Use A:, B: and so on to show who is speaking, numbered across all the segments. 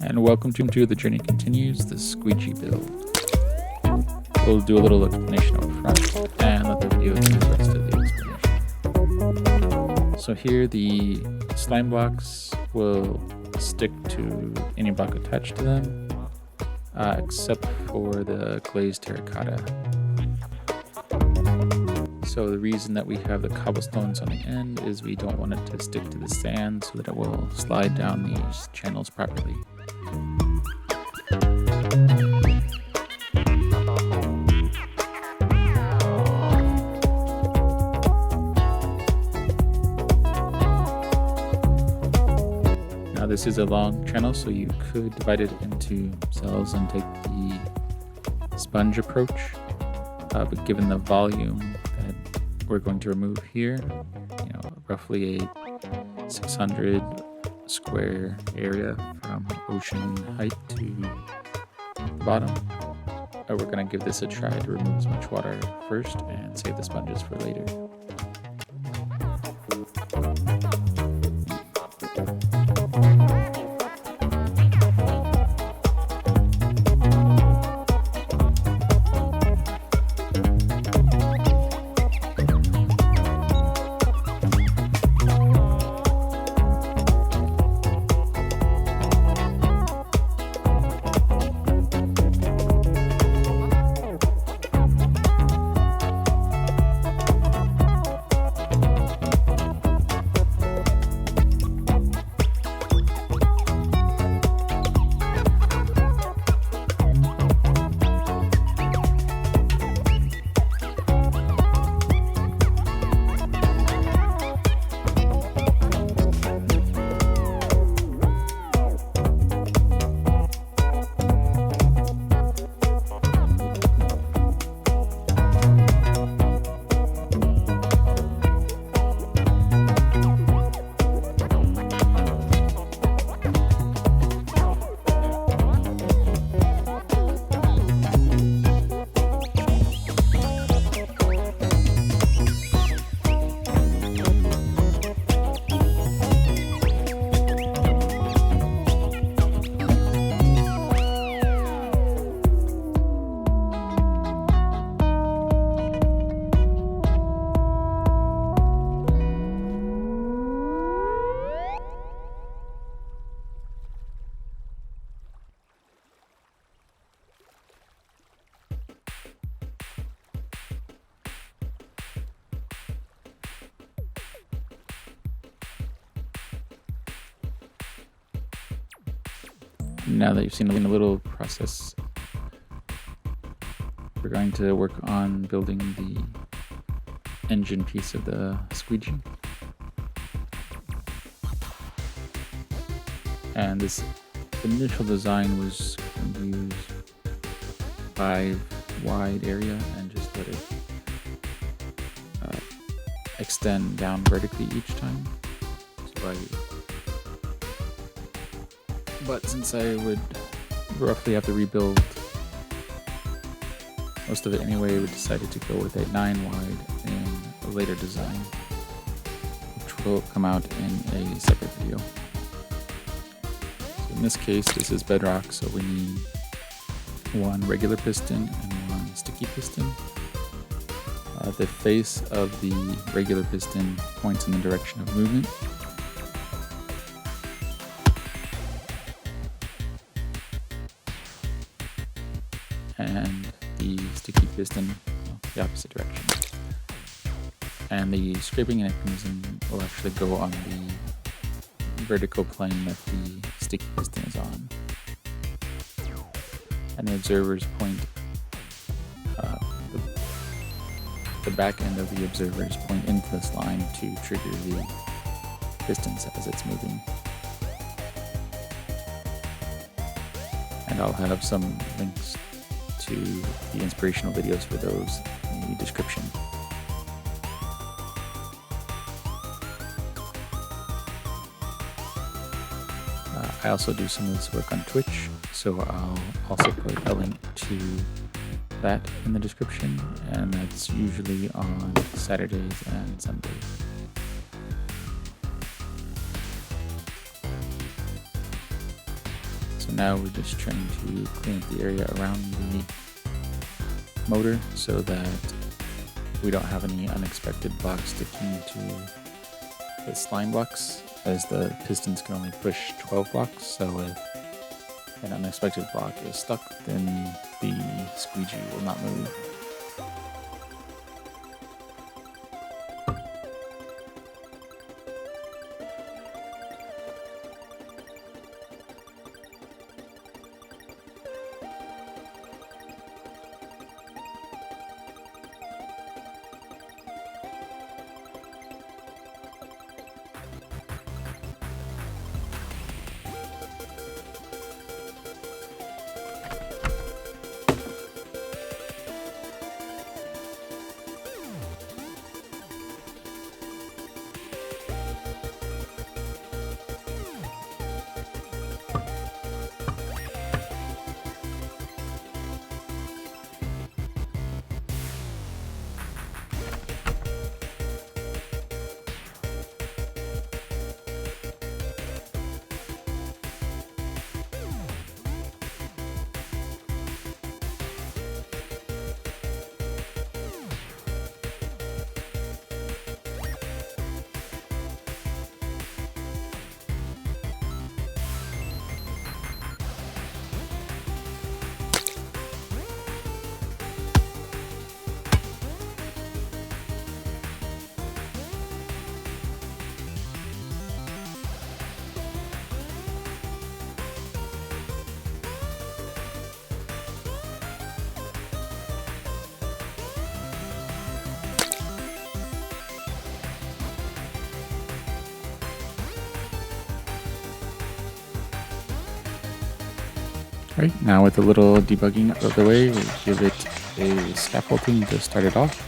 A: And welcome to The Journey Continues, the Squeegee build. We'll do a little explanation up front and let the video do the rest of the explanation. So here the slime blocks will stick to any block attached to them, except for the glazed terracotta. So the reason that we have the cobblestones on the end is we don't want it to stick to the sand so that it will slide down these channels properly. Now this is a long channel, so you could divide it into cells and take the sponge approach, but given the volume that we're going to remove here, roughly a 600 square area from ocean height to the bottom, we're going to give this a try to remove as much water first and save the sponges for later. Now that you've seen a little process, we're going to work on building the engine piece of the Squeegee. And this initial design was going to use 5 wide area and just let it extend down vertically each time. But since I would roughly have to rebuild most of it anyway, we decided to go with a 9 wide in a later design, which will come out in a separate video. So in this case, this is Bedrock, so we need 1 regular piston and 1 sticky piston. The face of the regular piston points in the direction of movement. And the sticky piston, the opposite direction. And the scraping mechanism will actually go on the vertical plane that the sticky piston is on. And the observers point, the back end of the observers point into this line to trigger the pistons as it's moving. And I'll have some links to the inspirational videos for those in the description. I also do some of this work on Twitch, so I'll also put a link to that in the description, and that's usually on Saturdays and Sundays. So now we're just trying to clean up the area around the motor so that we don't have any unexpected blocks sticking to the slime blocks, as the pistons can only push 12 blocks. So if an unexpected block is stuck, then the squeegee will not move. Right, now with a little debugging out of the way, we'll give it a scaffolding to start it off.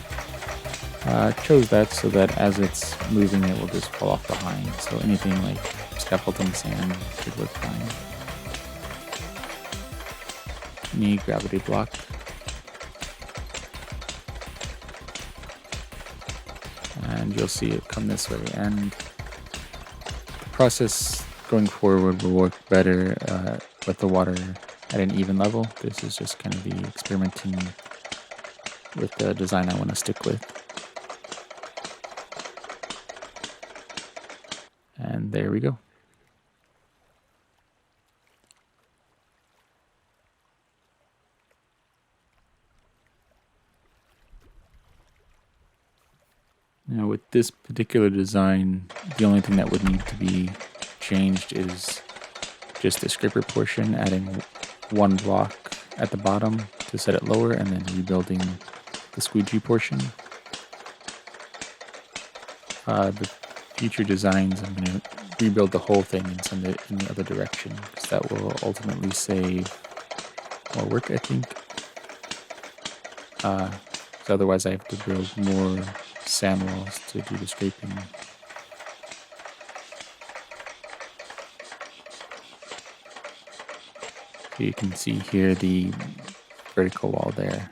A: Chose that so that as it's moving it will just fall off behind, so anything like scaffolding sand should work fine. Knee gravity block. And you'll see it come this way, and the process going forward will work better with the water at an even level. This is just kind of the experimenting with the design I want to stick with. And there we go. Now with this particular design, the only thing that would need to be changed is just the scraper portion, adding one block at the bottom to set it lower, and then rebuilding the squeegee portion. The future designs, I'm going to rebuild the whole thing and send it in the other direction, because that will ultimately save more work, I think. So otherwise I have to build more sand walls to do the scraping. So you can see here the vertical wall there.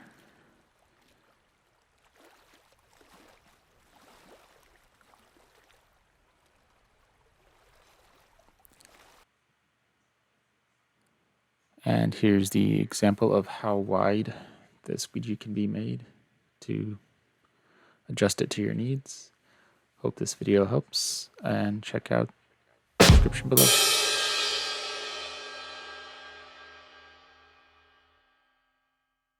A: And here's the example of how wide the squeegee can be made to adjust it to your needs. Hope this video helps, and check out the description below.